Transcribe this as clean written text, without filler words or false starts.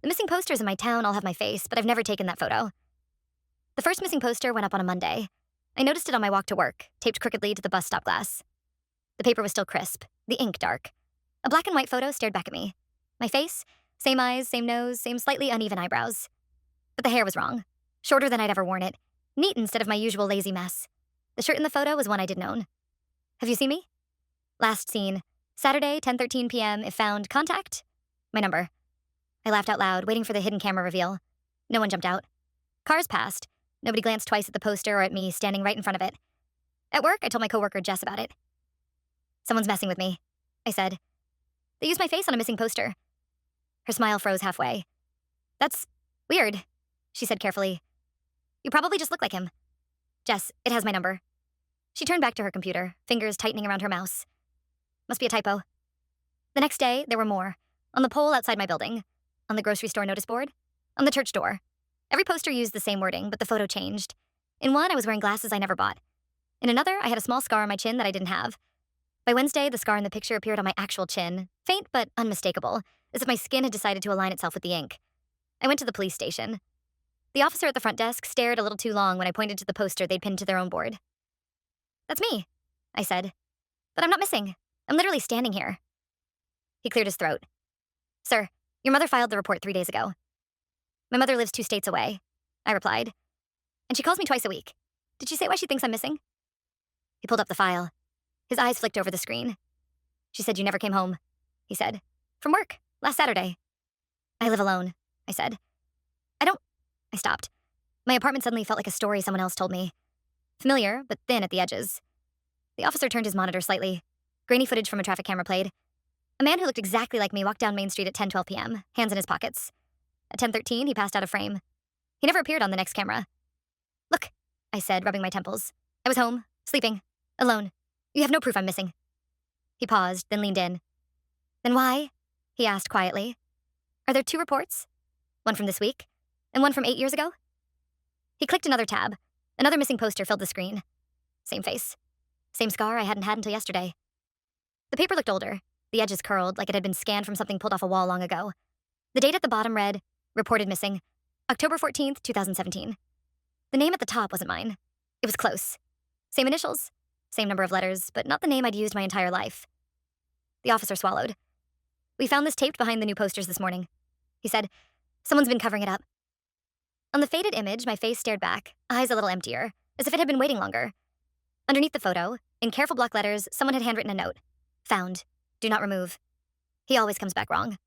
The missing posters in my town all have my face, but I've never taken that photo. The first missing poster went up on a Monday. I noticed it on my walk to work, taped crookedly to the bus stop glass. The paper was still crisp, the ink dark. A black and white photo stared back at me. My face, same eyes, same nose, same slightly uneven eyebrows. But the hair was wrong. Shorter than I'd ever worn it. Neat instead of my usual lazy mess. The shirt in the photo was one I didn't own. Have you seen me? Last seen. Saturday, 10:13 p.m. If found, contact. My number. I laughed out loud, waiting for the hidden camera reveal. No one jumped out. Cars passed. Nobody glanced twice at the poster or at me standing right in front of it. At work, I told my coworker Jess about it. Someone's messing with me, I said. They used my face on a missing poster. Her smile froze halfway. That's weird, she said carefully. You probably just look like him. Jess, it has my number. She turned back to her computer, fingers tightening around her mouse. Must be a typo. The next day, there were more. On the pole outside my building. On the grocery store notice board. On the church door. Every poster used the same wording, but the photo changed. In one, I was wearing glasses I never bought. In another, I had a small scar on my chin that I didn't have. By Wednesday, the scar in the picture appeared on my actual chin, faint but unmistakable, as if my skin had decided to align itself with the ink. I went to the police station. The officer at the front desk stared a little too long when I pointed to the poster they'd pinned to their own board. That's me, I said. But I'm not missing. I'm literally standing here. He cleared his throat. Sir, your mother filed the report 3 days ago. My mother lives 2 states away, I replied. And she calls me twice a week. Did she say why she thinks I'm missing? He pulled up the file. His eyes flicked over the screen. She said you never came home, he said. From work, last Saturday. I live alone, I said. I stopped. My apartment suddenly felt like a story someone else told me. Familiar, but thin at the edges. The officer turned his monitor slightly. Grainy footage from a traffic camera played. A man who looked exactly like me walked down Main Street at 10:12 p.m., hands in his pockets. At 10:13, he passed out of frame. He never appeared on the next camera. Look, I said, rubbing my temples. I was home, sleeping, alone. You have no proof I'm missing. He paused, then leaned in. Then why? He asked quietly. Are there 2 reports? One from this week, and one from 8 years ago? He clicked another tab. Another missing poster filled the screen. Same face. Same scar I hadn't had until yesterday. The paper looked older, the edges curled like it had been scanned from something pulled off a wall long ago. The date at the bottom read, reported missing, October 14th, 2017. The name at the top wasn't mine. It was close. Same initials, same number of letters, but not the name I'd used my entire life. The officer swallowed. We found this taped behind the new posters this morning. He said, someone's been covering it up. On the faded image, my face stared back, eyes a little emptier, as if it had been waiting longer. Underneath the photo, in careful block letters, someone had handwritten a note. Found. Do not remove. He always comes back wrong.